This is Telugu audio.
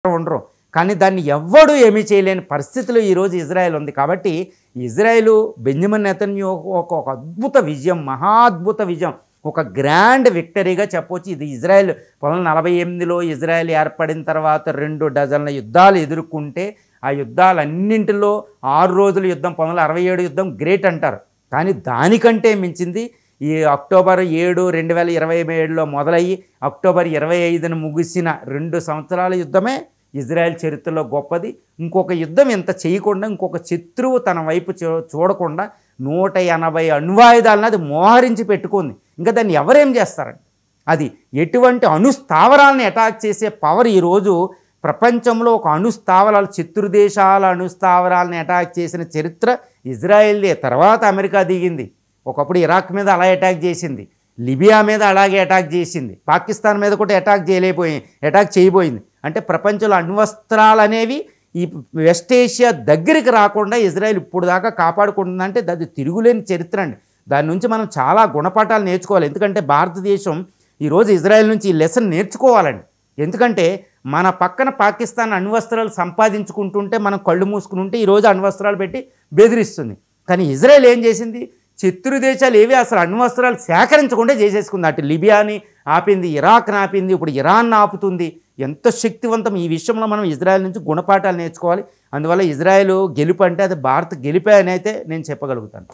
ఉండరు. కానీ దాన్ని ఎవ్వడూ ఏమీ చేయలేని పరిస్థితిలో ఈరోజు ఇజ్రాయెల్ ఉంది. కాబట్టి ఇజ్రాయెలు బెంజమిన్ నెతన్యాహు ఒక అద్భుత విజయం, మహా అద్భుత విజయం, ఒక గ్రాండ్ విక్టరీగా చెప్పవచ్చు. ఇది ఇజ్రాయెల్ 1948లో ఇజ్రాయెల్ ఏర్పడిన తర్వాత 2 డజన్ల యుద్ధాలు ఎదుర్కొంటే ఆ యుద్ధాలన్నింటిలో 6 రోజుల యుద్ధం 1967 యుద్ధం గ్రేట్ అంటారు. కానీ దానికంటే మించింది ఈ అక్టోబర్ 7, 2027లో మొదలయ్యి అక్టోబర్ 25న ముగిసిన 2 సంవత్సరాల యుద్ధమే ఇజ్రాయెల్ చరిత్రలో గొప్పది. ఇంకొక యుద్ధం ఇంత చేయకుండా, ఇంకొక శత్రువు తన వైపు చూడకుండా 180 అణ్వాయుధాలను అది మోహరించి పెట్టుకుంది. ఇంకా దాన్ని ఎవరేం చేస్తారండి? అది ఎటువంటి అణుస్థావరాలను అటాక్ చేసే పవర్ ఈరోజు ప్రపంచంలో ఒక అణుస్థావరాలు, శత్రుదేశాల అణుస్థావరాలను అటాక్ చేసిన చరిత్ర ఇజ్రాయెల్దే. తర్వాత అమెరికా దిగింది. ఒకప్పుడు ఇరాక్ మీద అలా అటాక్ చేసింది, లిబియా మీద అలాగే అటాక్ చేసింది, పాకిస్తాన్ మీద కూడా అటాక్ చేయబోయింది. అంటే ప్రపంచంలో అణ్వస్త్రాలు అనేవి ఈ వెస్ట్ ఏషియా దగ్గరికి రాకుండా ఇజ్రాయెల్ ఇప్పుడు దాకా కాపాడుకుంటుందంటే అది తిరుగులేని చరిత్ర అండి. దాని నుంచి మనం చాలా గుణపాఠాలు నేర్చుకోవాలి. ఎందుకంటే భారతదేశం ఈరోజు ఇజ్రాయెల్ నుంచి ఈ లెసన్ నేర్చుకోవాలండి. ఎందుకంటే మన పక్కన పాకిస్తాన్ అణ్వస్త్రాలు సంపాదించుకుంటుంటే మనం కళ్ళు మూసుకుని ఉంటే ఈరోజు అణ్వస్త్రాలు పెట్టి బెదిరిస్తుంది. కానీ ఇజ్రాయెల్ ఏం చేసింది? శత్రు దేశాలు ఏవి అసలు అణ్వస్త్రాలు సేకరించకుండా చేసేసుకుంది. అటు లిబియాని ఆపింది, ఇరాక్ని ఆపింది, ఇప్పుడు ఇరాన్ ఆపుతుంది. ఎంత శక్తివంతం! ఈ విషయంలో మనం ఇజ్రాయెల్ నుంచి గుణపాఠాలు నేర్చుకోవాలి. అందువల్ల ఇజ్రాయెల్ గెలుపు అంటే అది భారత్ గెలిపే అని అయితే నేను చెప్పగలుగుతాను.